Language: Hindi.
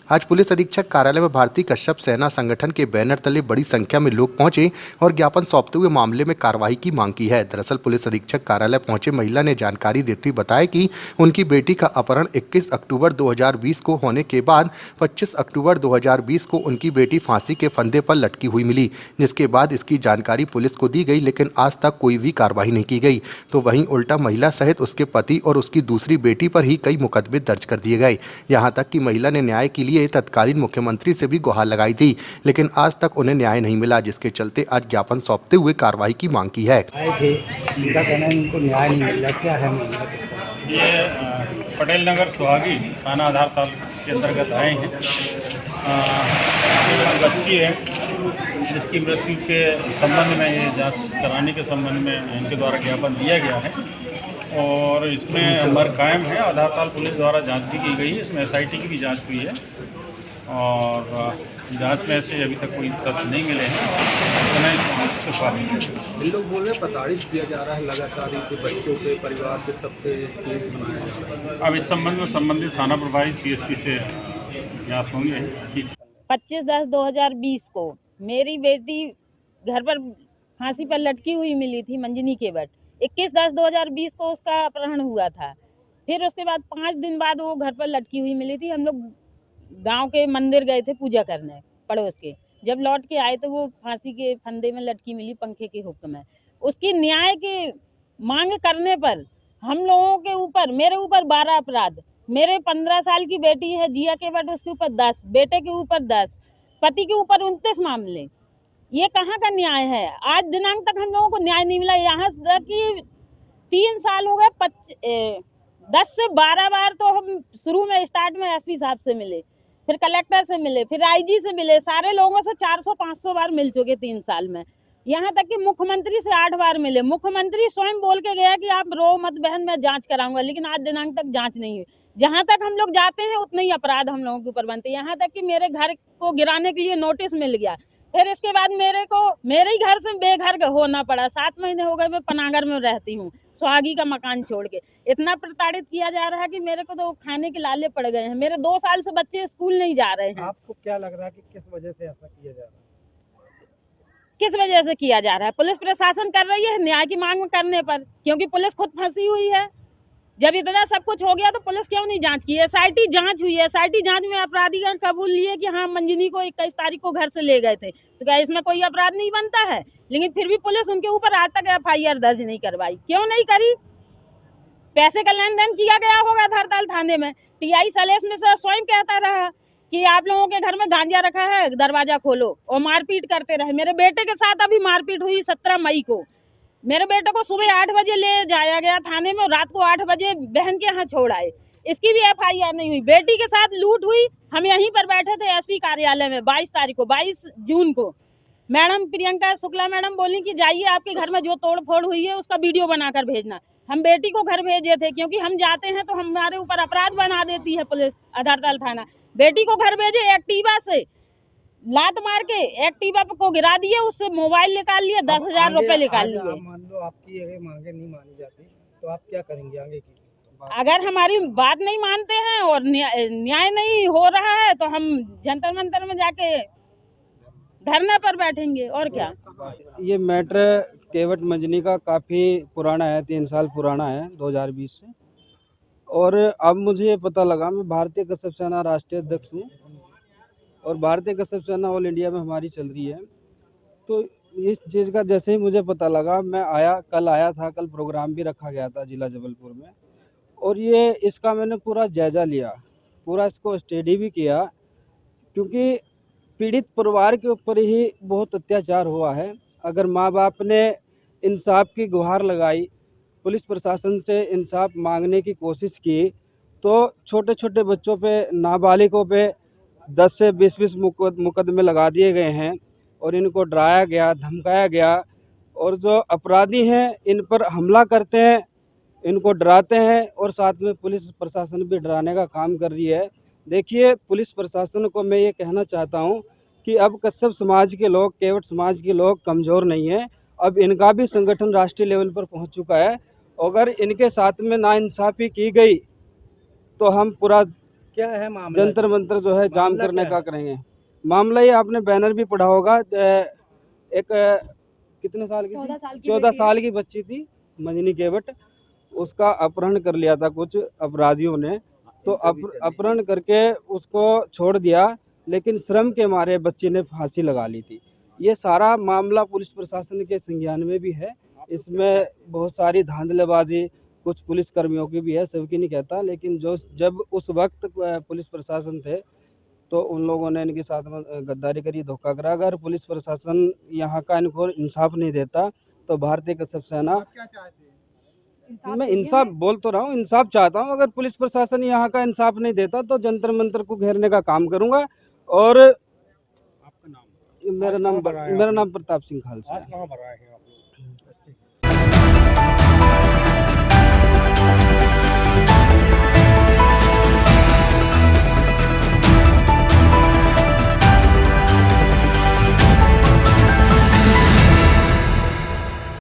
आज पुलिस अधीक्षक कार्यालय में भारतीय कश्यप सेना संगठन के बैनर तले बड़ी संख्या में लोग पहुंचे और ज्ञापन सौंपते हुए मामले में कार्रवाई की मांग की है। दरअसल पुलिस अधीक्षक कार्यालय पहुंचे महिला ने जानकारी देते हुए बताया कि उनकी बेटी का अपहरण 21 अक्टूबर 2020 को होने के बाद 25 अक्टूबर 2020 को उनकी बेटी फांसी के फंदे पर लटकी हुई मिली, जिसके बाद इसकी जानकारी पुलिस को दी गई, लेकिन आज तक कोई भी कार्रवाई नहीं की गई। तो वहीं उल्टा महिला सहित उसके पति और उसकी दूसरी बेटी पर ही कई मुकदमे दर्ज कर दिए गए। यहाँ तक कि महिला ने न्याय के लिए तत्कालीन मुख्यमंत्री से भी गुहार लगाई थी, लेकिन आज तक उन्हें न्याय नहीं मिला, जिसके चलते आज ज्ञापन सौंपते हुए कार्रवाई की मांग की है। उनका कहना है उनको न्याय नहीं मिल रहा, क्या है मामला किस तरह? ये पटेल नगर सुहागी थाना आधार ताल के अंतर्गत आए हैं। एक बच्ची है जिसकी मृत्यु के संबंध में, ये जांच कराने के संबंध में इनके द्वारा ज्ञापन दिया गया है और इसमें अमर कायम है। आधार ताल पुलिस द्वारा जांच भी की गई है, इसमें SIT की भी जांच हुई है और जांच में से अभी तक कोई तथ्य नहीं मिले हैं। इन लोग बोल रहे हैं प्रताड़ित किया जा रहा है लगातार, इनके बच्चों पे, परिवार के सब पे केस बनाया जा रहा है। अब इस संबंध में संबंधित थाना प्रभारी CSP से ज्ञात होंगे कि 25/10/2020 को मेरी बेटी घर पर फांसी पर लटकी हुई मिली थी मंजनी केवट। 21/10/2020 को उसका अपहरण हुआ था। फिर उसके बाद 5 दिन बाद वो घर पर लटकी हुई मिली थी। हम लोग गांव के मंदिर गए थे पूजा करने पड़ोस के। जब लौट के आए तो वो फांसी के फंदे में लटकी मिली पंखे के हुक में। उसकी न्याय की मांग करने पर हम लोगों के ऊपर, मेरे ऊपर 12 अपराध, मेरे 15 साल की बेटी है जिया केवट, उसके ऊपर 10, बेटे के ऊपर 10, पति के ऊपर 29 मामले। ये कहाँ का न्याय है? आज दिनांक तक हम लोगों को न्याय नहीं मिला। यहाँ तक कि 3 साल हो गए, 10 से 12 बार तो हम शुरू में स्टार्ट में SP साहब से मिले, फिर कलेक्टर से मिले, फिर IG से मिले, सारे लोगों से 400-500 बार मिल चुके 3 साल में। यहाँ तक कि मुख्यमंत्री से 8 बार मिले। मुख्यमंत्री स्वयं बोल के गया कि आप रो मत बहन, मैं जांच कराऊंगा, लेकिन आज दिनांक तक जांच नहीं हुई। जहाँ तक हम लोग जाते हैं उतने ही अपराध हम लोगों के ऊपर बनते हैं। यहाँ तक कि मेरे घर को गिराने के लिए नोटिस मिल गया, फिर इसके बाद मेरे ही घर से बेघर होना पड़ा। 7 महीने हो गए मैं पनागर में रहती हूँ, सुहागी का मकान छोड़ के। इतना प्रताड़ित किया जा रहा है कि मेरे को तो खाने के लाले पड़ गए हैं। मेरे 2 साल से बच्चे स्कूल नहीं जा रहे हैं। आपको क्या लग रहा है कि किस वजह से ऐसा किया जा रहा है? किस वजह से किया जा रहा है? पुलिस प्रशासन कर रही है न्याय की मांग करने पर, क्योंकि पुलिस खुद फंसी हुई है। जब इतना सब कुछ हो गया तो पुलिस क्यों नहीं जांच की? SIT जांच हुई है। SIT जांच में अपराधीगण कबूल लिए कि हाँ मंजनी को 21 तारीख को घर से ले गए थे, तो क्या इसमें कोई अपराध नहीं बनता है? लेकिन फिर भी पुलिस उनके ऊपर आज तक FIR दर्ज नहीं करवाई। क्यों नहीं करी? पैसे का लेन देन किया गया होगा धरताल थाने में। TI सलेश में से स्वयं कहता रहा कि आप लोगों के घर में गांजा रखा है, दरवाजा खोलो, और मारपीट करते रहे। मेरे बेटे के साथ अभी मारपीट हुई 17 मई को। मेरे बेटे को सुबह 8 बजे ले जाया गया थाने में, रात को 8 बजे बहन के यहाँ छोड़ आए। इसकी भी FIR नहीं हुई। बेटी के साथ लूट हुई। हम यहीं पर बैठे थे SP कार्यालय में 22 तारीख को, 22 जून को। मैडम प्रियंका शुक्ला मैडम बोली कि जाइए आपके घर में जो तोड़ फोड़ हुई है उसका वीडियो बनाकर भेजना। हम बेटी को घर भेजे थे, क्योंकि हम जाते हैं तो हमारे ऊपर अपराध बना देती है पुलिस आधारताल थाना। बेटी को घर भेजे, एक्टिवा से लात मार के एक्टिवा को गिरा दिए, उससे मोबाइल निकाल लिए, 10,000 रुपए निकाल लिए। मान लो आपकी अगर मांगे नहीं मानी जाती तो आप क्या करेंगे आगे की? अगर हमारी बात नहीं मानते हैं और न्याय नहीं हो रहा है तो हम जंतर मंतर में जाके धरने पर बैठेंगे, और क्या। ये मैटर केवट मंजनी का काफ़ी पुराना है, 3 साल पुराना है, 2020 से। और अब मुझे ये पता लगा, मैं भारतीय कश्यप सेना राष्ट्रीय अध्यक्ष हूँ और भारतीय कश्यप सेना ऑल इंडिया में हमारी चल रही है। तो इस चीज़ का जैसे ही मुझे पता लगा, मैं कल आया था, कल प्रोग्राम भी रखा गया था जिला जबलपुर में, और इसका मैंने पूरा जायज़ा लिया, पूरा इसको स्टडी भी किया, क्योंकि पीड़ित परिवार के ऊपर ही बहुत अत्याचार हुआ है। अगर माँ बाप ने इंसाफ की गुहार लगाई, पुलिस प्रशासन से इंसाफ मांगने की कोशिश की, तो छोटे छोटे बच्चों पे, नाबालिगों पे 10 से 20 मुकदमे लगा दिए गए हैं और इनको डराया गया, धमकाया गया, और जो अपराधी हैं इन पर हमला करते हैं, इनको डराते हैं, और साथ में पुलिस प्रशासन भी डराने का काम कर रही है। देखिए, पुलिस प्रशासन को मैं ये कहना चाहता हूँ कि अब कश्यप समाज के लोग, केवट समाज के लोग कमज़ोर नहीं हैं। अब इनका भी संगठन राष्ट्रीय लेवल पर पहुँच चुका है। अगर इनके साथ में नाइंसाफ़ी की गई तो हम पूरा क्या है मामला? जंतर मंतर जो है जाम मामला करने क्या का है? करेंगे। मामला ये आपने बैनर भी पढ़ा होगा। एक कितने साल की थी? 14 साल की बच्ची थी मंजनी केवट, उसका अपहरण कर लिया था कुछ अपराधियों ने। तो अपहरण करके उसको छोड़ दिया, लेकिन श्रम के मारे बच्ची ने फांसी लगा ली थी। ये सारा मामला पुलिस प्रशासन के संज्ञान में भी है। इसमें बहुत सारी धांधलेबाजी कुछ पुलिस कर्मियों की भी है, सबकी नहीं कहता, लेकिन जो जब उस वक्त पुलिस प्रशासन थे तो उन लोगों ने इनके साथ में गद्दारी करी, धोखा करा। अगर पुलिस प्रशासन यहाँ का इनको इंसाफ नहीं देता तो भारतीय कश्यप सेना, मैं इंसाफ बोल तो रहा हूँ, इंसाफ चाहता हूँ। अगर पुलिस प्रशासन यहाँ का इंसाफ नहीं देता तो जंतर मंतर को घेरने का काम करूंगा। और आपका नाम? मेरा नाम प्रताप सिंह खालसा है। कहाँ भरा है?